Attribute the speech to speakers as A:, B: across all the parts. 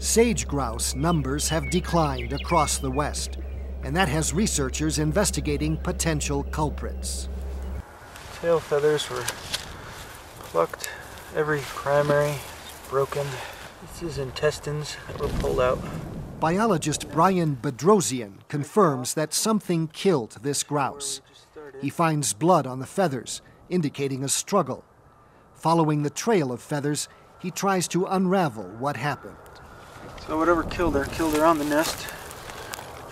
A: Sage grouse numbers have declined across the West, and that has researchers investigating potential culprits.
B: Tail feathers were plucked. Every primary is broken. This is intestines that were pulled out.
A: Biologist Brian Bedrosian confirms that something killed this grouse. He finds blood on the feathers, indicating a struggle. Following the trail of feathers, he tries to unravel what happened.
B: So whatever killed her on the nest,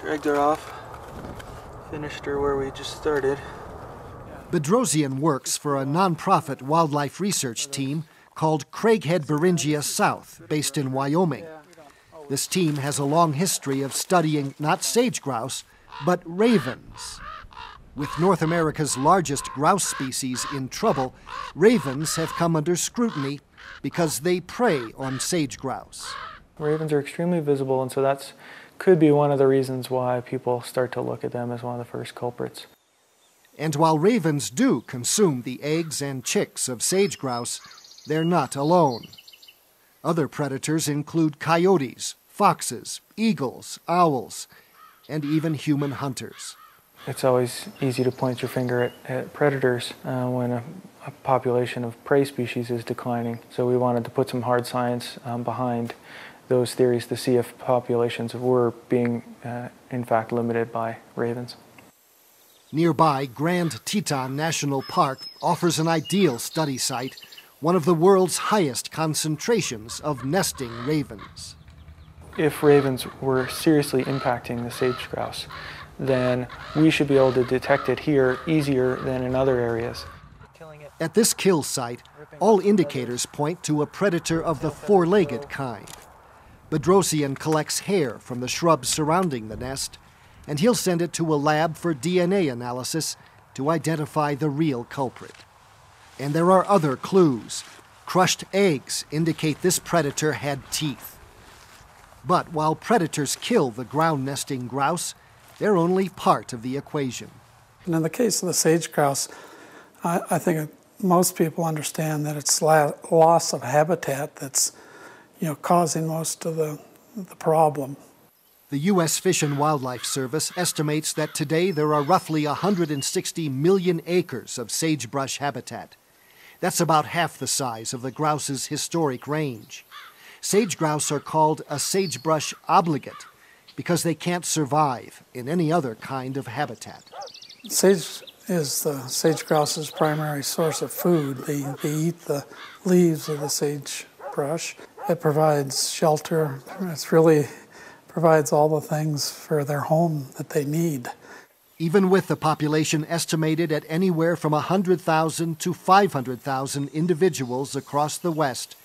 B: dragged her off, finished her where we just started.
A: Bedrosian works for a nonprofit wildlife research team called Craighead Beringia South, based in Wyoming. This team has a long history of studying not sage grouse, but ravens. With North America's largest grouse species in trouble, ravens have come under scrutiny because they prey on sage grouse.
B: Ravens are extremely visible, and so that could be one of the reasons why people start to look at them as one of the first culprits.
A: And while ravens do consume the eggs and chicks of sage grouse, they're not alone. Other predators include coyotes, foxes, eagles, owls, and even human hunters.
B: It's always easy to point your finger at predators when a population of prey species is declining. So we wanted to put some hard science behind those theories to see if populations were being, in fact, limited by ravens.
A: Nearby, Grand Teton National Park offers an ideal study site, one of the world's highest concentrations of nesting ravens.
B: If ravens were seriously impacting the sage grouse, then we should be able to detect it here easier than in other areas.
A: At this kill site, all indicators point to a predator of the four-legged kind. Bedrosian collects hair from the shrubs surrounding the nest, and he'll send it to a lab for DNA analysis to identify the real culprit. And there are other clues. Crushed eggs indicate this predator had teeth. But while predators kill the ground-nesting grouse, they're only part of the equation.
C: And in the case of the sage grouse, I think most people understand that it's loss of habitat that's causing most of the problem.
A: The U.S. Fish and Wildlife Service estimates that today there are roughly 160 million acres of sagebrush habitat. That's about half the size of the grouse's historic range. Sage grouse are called a sagebrush obligate because they can't survive in any other kind of habitat.
C: Sage is the sage grouse's primary source of food. They eat the leaves of the sagebrush. It provides shelter. It really provides all the things for their home that they need.
A: Even with the population estimated at anywhere from 100,000 to 500,000 individuals across the West,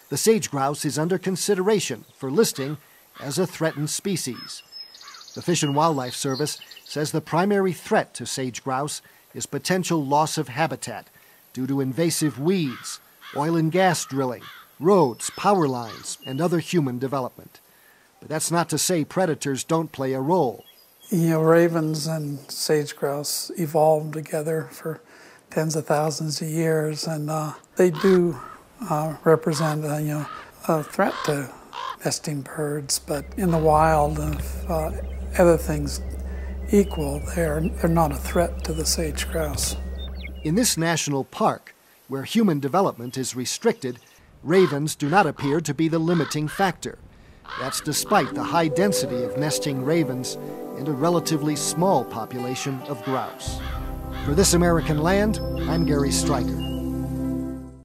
A: the sage grouse is under consideration for listing as a threatened species. The Fish and Wildlife Service says the primary threat to sage grouse is potential loss of habitat due to invasive weeds, oil and gas drilling, roads, power lines, and other human development. But that's not to say predators don't play a role.
C: Ravens and sage grouse evolved together for tens of thousands of years, and they do represent a threat to nesting birds. But in the wild, if other things equal, they're not a threat to the sage grouse.
A: In this national park, where human development is restricted, ravens do not appear to be the limiting factor. That's despite the high density of nesting ravens and a relatively small population of grouse. For This American Land, I'm Gary Stryker.